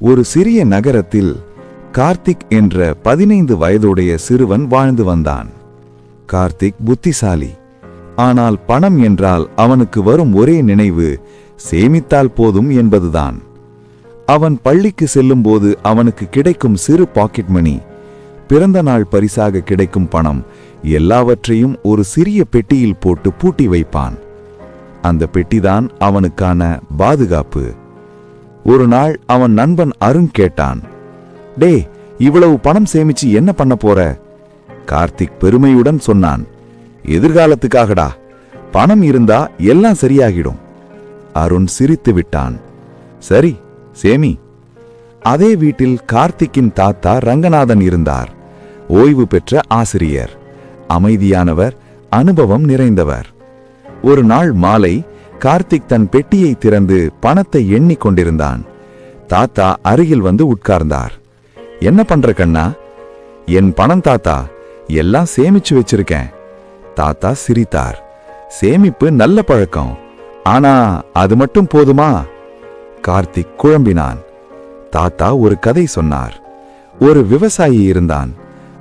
ஒரு சிறிய நகரத்தில் கார்த்திக் என்ற 15 வயதுடைய சிறுவன் வாழ்ந்து வந்தான். கார்த்திக் புத்திசாலி. ஆனால் பணம் என்றால் அவனுக்கு வரும் ஒரே நினைவு சேமித்தால் போதும் என்பதுதான். அவன் பள்ளிக்கு செல்லும்போது அவனுக்கு கிடைக்கும் சிறு பாக்கெட் மணி, பிறந்த நாள் பரிசாக கிடைக்கும் பணம் எல்லாவற்றையும் ஒரு சிறிய பெட்டியில் போட்டு பூட்டி வைப்பான். அந்த பெட்டிதான் அவனுக்கான பாதுகாப்பு. ஒரு நாள் அவன் நண்பன் அருண் கேட்டான், டே, இவ்வளவு பணம் சேமிச்சு என்ன பண்ண போற? கார்த்திக் பெருமையுடன் சொன்னான், எதிர்காலத்துக்காகடா. பணம் இருந்தா எல்லாம் சரியாகிடும். அருண் சிரித்து விட்டான். சரி, சேமி. அதே வீட்டில் கார்த்திக்கின் தாத்தா ரங்கநாதன் இருந்தார். ஓய்வு பெற்ற ஆசிரியர், அமைதியானவர், அனுபவம் நிறைந்தவர். ஒரு நாள் மாலை கார்த்திக் தன் பெட்டியை திறந்து பணத்தை எண்ணிக் கொண்டிருந்தான். தாத்தா அருகில் வந்து உட்கார்ந்தார். என்ன பண்ற கண்ணா? என் பணம் தாத்தா, எல்லாம் சேமிச்சு வச்சிருக்கேன். தாத்தா சிரித்தார். சேமிப்பு நல்ல பழக்கம், ஆனா அது மட்டும் போதுமா? கார்த்திக் குழம்பினான். தாத்தா ஒரு கதை சொன்னார். ஒரு விவசாயி இருந்தான்.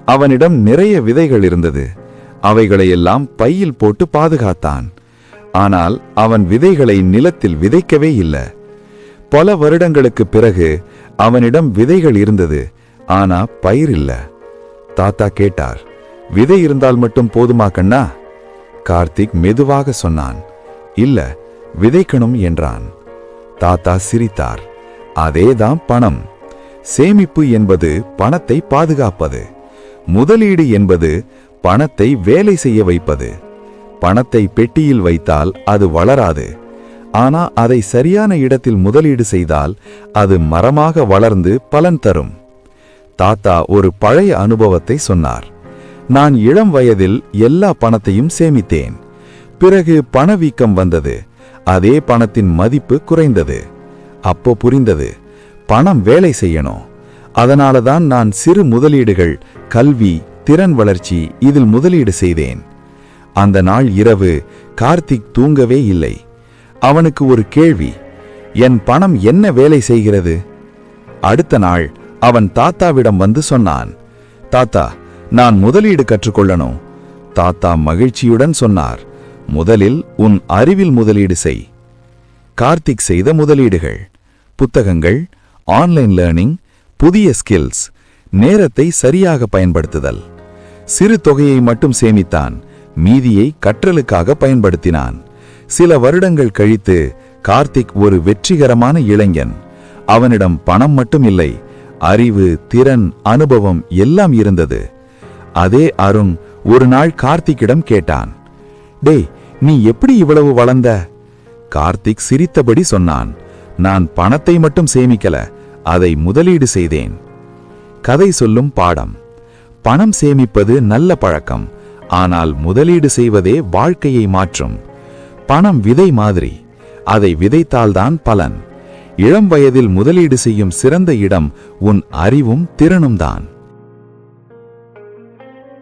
அவனிடம் நிறைய விதைகள் இருந்தது. அவைகளையெல்லாம் பையில் போட்டு பாதுகாத்தான். ஆனால் அவன் விதைகளை நிலத்தில் விதைக்கவே இல்லை. பல வருடங்களுக்கு பிறகு அவனிடம் விதைகள் இருந்தது, ஆனா பயிர் இல்ல. தாத்தா கேட்டார், விதை இருந்தால் மட்டும் போதுமா கண்ணா? கார்த்திக் மெதுவாக சொன்னான், இல்ல, விதைக்கணும் என்றான். தாத்தா சிரித்தார். அதேதான் பணம். சேமிப்பு என்பது பணத்தை பாதுகாப்பது. முதலீடு என்பது பணத்தை வேலை செய்ய வைப்பது. பணத்தை பெட்டியில் வைத்தால் அது வளராது. ஆனா அதை சரியான இடத்தில் முதலீடு செய்தால் அது மரமாக வளர்ந்து பலன் தரும். தாத்தா ஒரு பழைய அனுபவத்தை சொன்னார். நான் இளம் வயதில் எல்லா பணத்தையும் சேமித்தேன். பிறகு பணவீக்கம் வந்தது. அதே பணத்தின் மதிப்பு குறைந்தது. அப்போ புரிந்தது, பணம் வேலை செய்யணும். அதனாலதான் நான் சிறு முதலீடுகள், கல்வி, திறன் வளர்ச்சி இதில் முதலீடு செய்தேன். அந்த நாள் இரவு கார்த்திக் தூங்கவே இல்லை. அவனுக்கு ஒரு கேள்வி, என் பணம் என்ன வேலை செய்கிறது? அடுத்த நாள் அவன் தாத்தாவிடம் வந்து சொன்னான், தாத்தா, நான் முதலீடு கற்றுக்கொள்ளணும். தாத்தா மகிழ்ச்சியுடன் சொன்னார், முதலில் உன் அறிவில் முதலீடு செய். கார்த்திக் செய்த முதலீடுகள்: புத்தகங்கள், ஆன்லைன் லேர்னிங், புதிய ஸ்கில்ஸ், நேரத்தை சரியாக பயன்படுத்துதல். சிறு தொகையை மட்டும் சேமித்தான், மீதியை கற்றலுக்காக பயன்படுத்தினான். சில வருடங்கள் கழித்து கார்த்திக் ஒரு வெற்றிகரமான இளைஞன். அவனிடம் பணம் மட்டும் இல்லை, அறிவு, திறன், அனுபவம் எல்லாம் இருந்தது. அதே அருண் ஒரு நாள் கார்த்திக்கிடம் கேட்டான், டே, நீ எப்படி இவ்வளவு வளர்ந்த? கார்த்திக் சிரித்தபடி சொன்னான், நான் பணத்தை மட்டும் சேமிக்கல, அதை முதலீடு செய்தேன். கதை சொல்லும் பாடம்: பணம் சேமிப்பது நல்ல பழக்கம், ஆனால் முதலீடு செய்வதே வாழ்க்கையை மாற்றும். பணம் விதை மாதிரி, அதை விதைத்தால்தான் பலன். இளம் வயதில் முதலீடு செய்யும் சிறந்த இடம் உன் அறிவும் திறனும் தான்.